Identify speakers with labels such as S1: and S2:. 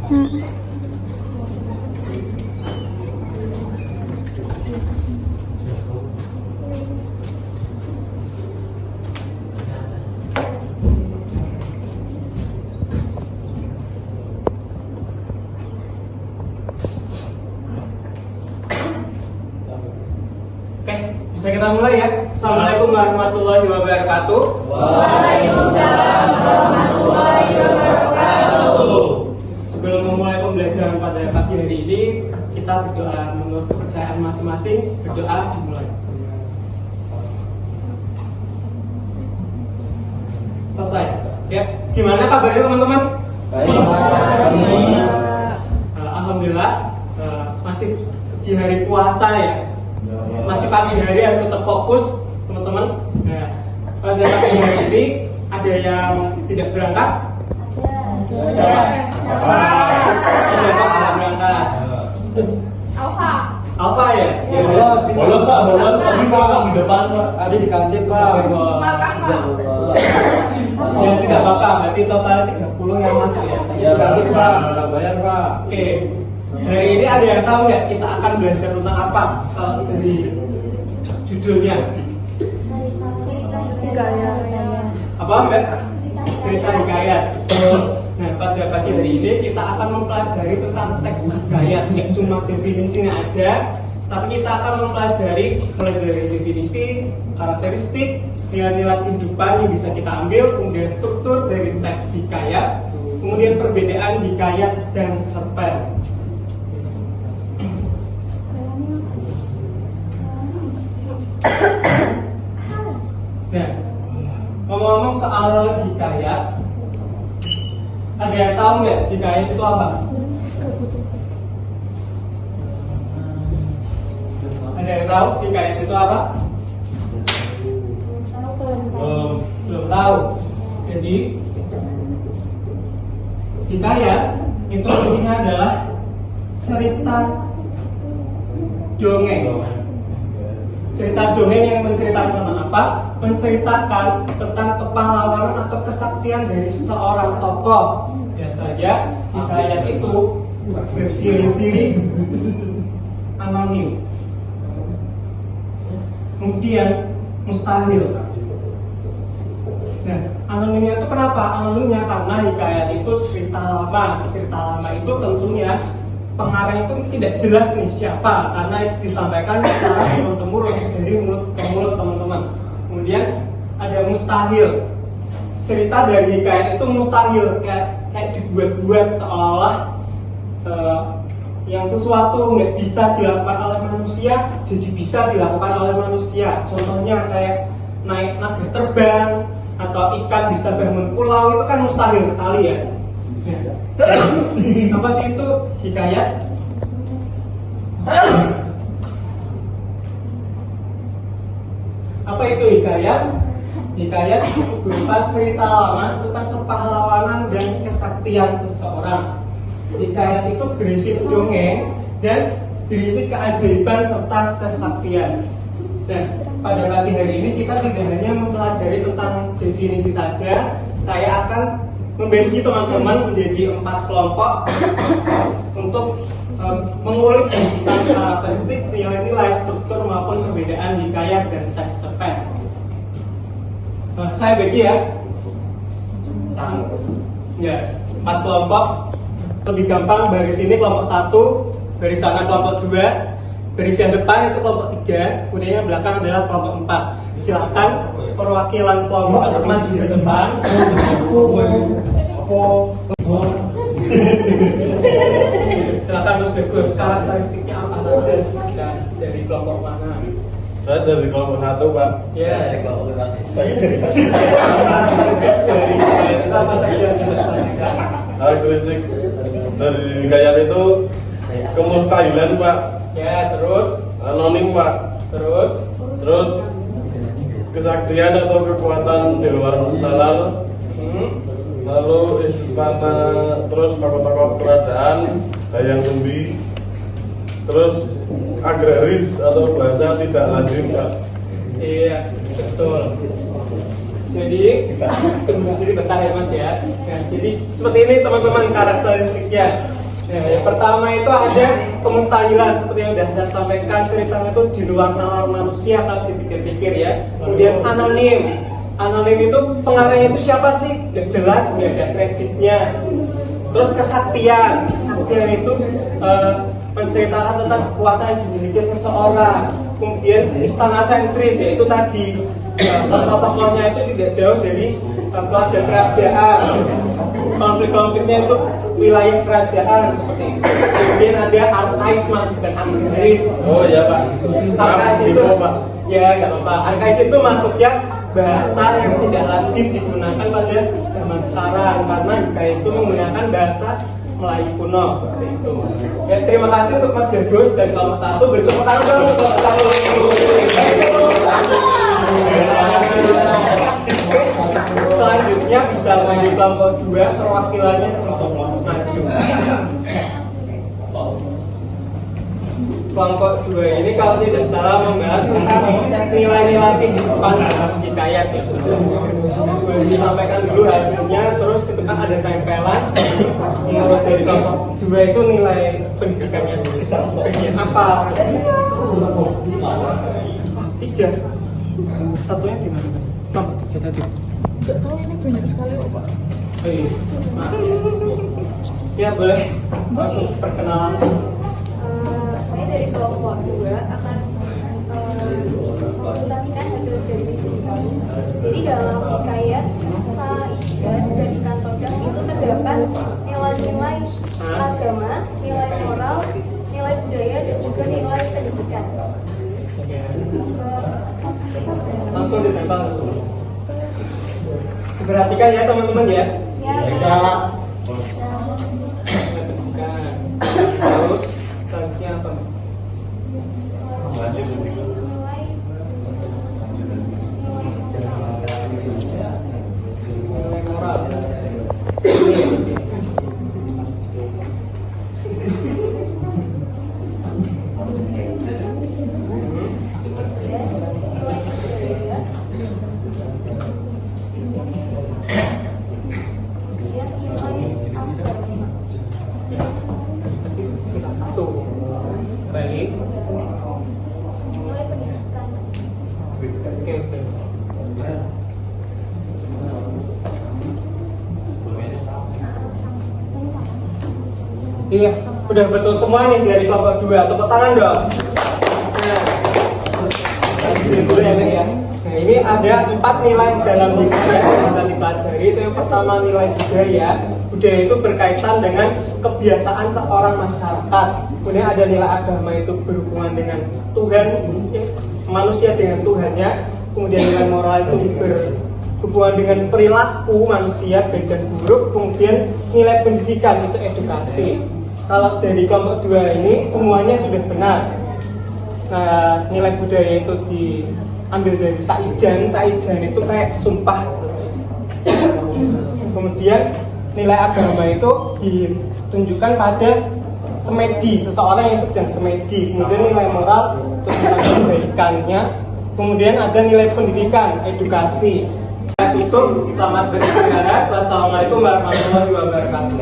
S1: Oke, bisa kita mulai ya. Assalamualaikum warahmatullahi wabarakatuh.
S2: Waalaikumsalam warahmatullahi wabarakatuh.
S1: Sebelum memulai pembelajaran pada pagi hari ini, kita berdoa menurut kepercayaan masing-masing. Berdoa dimulai. Selesai. Ya, gimana kabarnya teman-teman?
S2: Baik.
S1: Alhamdulillah, masih di hari puasa ya. Masih pagi hari harus tetap fokus teman-teman. Nah, pada pagi hari ini ada yang tidak berangkat? Siapa? Ada yang tidak berangkat? Alfa ya?
S2: Bolos Pak, bolos tadi Pak di depan Pak. Ada di kantin Pak.
S1: Ya tidak apa-apa, berarti total 30 yang masuk ya?
S2: Ya kantin Pak, nggak bayar Pak.
S1: Oke, hari ini ada yang tahu nggak kita akan belajar tentang apa? Kalau dari judulnya apa Mbak? Cerita hikayat. Nah, pada pagi hari ini kita akan mempelajari tentang teks hikayat, nggak cuma definisinya aja, tapi kita akan mempelajari mulai dari definisi, karakteristik, nilai-nilai kehidupan yang bisa kita ambil, kemudian struktur dari teks hikayat, kemudian perbedaan hikayat dan cerpen. Nah, ngomong-ngomong soal hikayat, ada yang tahu nggak hikayat itu apa? Ada yang tahu hikayat itu apa? Belum tahu. Jadi hikayat itu artinya adalah cerita dongeng. Cerita dongeng yang menceritakan tentang apa? Menceritakan tentang kepahlawanan atau kesaktian dari seorang tokoh. Biasanya hikayat itu berciri-ciri anonim. Kemudian mustahil. Nah, anonimnya itu kenapa? Anonimnya karena hikayat itu cerita lama. Cerita lama itu tentunya pengarang itu tidak jelas nih siapa, karena disampaikan secara turun-temurun dari mulut ke mulut teman-teman. Kemudian ada mustahil. Cerita dari hikayat itu mustahil, kayak dibuat-buat seolah-olah yang sesuatu nggak bisa dilakukan oleh manusia jadi bisa dilakukan oleh manusia. Contohnya kayak naik naga terbang atau ikan bisa bangun pulau, itu kan mustahil sekali ya. Apa sih itu hikayat? Apa itu hikayat? Hikayat berupa cerita lama tentang kepahlawanan dan kesaktian seseorang. Hikayat itu berisi dongeng dan berisi keajaiban serta kesaktian. Dan pada pagi hari ini kita tidak hanya mempelajari tentang definisi saja. Saya akan membagi teman-teman menjadi 4 kelompok untuk mengulik tentang karakteristik, nilai-nilai, struktur maupun perbedaan hikayat dan teks cerpen. Saya bagi ya, 4 kelompok. Lebih gampang baris ini kelompok 1, baris sana kelompok 2, baris yang depan itu kelompok 3, kemudian yang belakang adalah kelompok 4. Silakan perwakilan kelompok untuk maju ke depan. Silakan Mas Bagus, karakteristiknya apa saja sebutkan dari kelompok mana?
S2: Saya dari kelompok 1 Pak.
S1: Ya,
S2: dari kelompok 1.
S1: Saya dari itu apa saja yang dilaksanakan?
S2: Karakteristik dari hikayat itu kemustahilan Pak.
S1: Ya, terus
S2: Anonim Pak.
S1: terus
S2: kesaktian atau kekuatan di luar nalar. Lalu istana, terus tokoh-tokoh kerajaan, dayang tumbi, terus agraris atau bahasa tidak lazim Pak.
S1: Iya, betul. Jadi tunggu di sini bentar ya Mas ya. Nah, jadi seperti ini teman-teman karakteristiknya. Ya, yang pertama itu ada kemustahilan seperti yang sudah saya sampaikan, ceritanya itu di luar nalar manusia kalau dipikir-pikir ya. Kemudian anonim. Anonim itu pengarangnya itu siapa sih? Gak jelas, nggak ada kreditnya. Terus kesaktian. Kesaktian itu menceritakan tentang kekuatan yang dimiliki seseorang. Kemudian istana sentris, yaitu tadi tokoh-tokohnya itu tidak jauh dari keluarga kerajaan. Konflik-konfliknya itu wilayah kerajaan seperti itu. Kemudian ada arkais masuk dan agraris.
S2: Oh iya Pak.
S1: Arkais itu
S2: Pak.
S1: ya nggak apa-apa. Arkais itu masuknya bahasa yang tidak lazim digunakan pada zaman sekarang karena hikayat itu menggunakan bahasa Melayu kuno seperti itu. Ya, terima kasih untuk Mas Degus dan kelompok 1. Beri tepuk tangan dong untuk selanjutnya bisa lanjut kelompok 2 perwakilannya untuk maju. Kelompok 2 ini kalau tidak salah membahas tentang nilai-nilai kehidupan dalam hikayat ya. Boleh disampaikan dulu hasilnya, terus itu kan ada tempelan. Menurut dari kelompok 2 itu nilai pendidikannya bisa bagian apa? 3. Satunya di mana? Kelompok 3 tadi.
S3: Enggak tahu ini banyak sekali kok Pak.
S1: Oh, iya. Ya boleh masuk perkenalan.
S3: Saya dari kelompok 2 akan mempresentasikan hasil dari diskusi kami. Jadi dalam hikayat Saijan dan Ikan Todas itu terdapat nilai-nilai agama, nilai moral, nilai budaya dan juga nilai pendidikan.
S1: Langsung ditempel. Perhatikan ya teman-teman ya.
S3: Ya.
S1: Terus selanjutnya apa? Nilai moral. Sisa 1. Baik.
S3: Nilai pendidikan.
S1: Oke. Iya, udah betul semua nih dari kelompok 2. Tepuk tangan dong. Nah, sini dulu ya, Mek, ya. Nah, ini ada 4 nilai dalam hikayat yang bisa dipelajari. Itu yang pertama nilai budaya. Budaya itu berkaitan dengan kebiasaan seorang masyarakat. Kemudian ada nilai agama, itu berhubungan dengan Tuhan, manusia dengan Tuhannya. Kemudian nilai moral itu berhubungan dengan perilaku manusia baik dan buruk. Kemudian nilai pendidikan itu edukasi. Kalau dari kelompok 2 ini semuanya sudah benar. Nah, nilai budaya itu diambil dari Saijan. Saijan itu kayak sumpah. Kemudian nilai agama itu ditunjukkan pada semedi, seseorang yang sedang semedi. Kemudian nilai moral itu tentang kebaikannya. Kemudian ada nilai pendidikan, edukasi. Tutup, selamat beristirahat. Wassalamualaikum warahmatullahi wabarakatuh.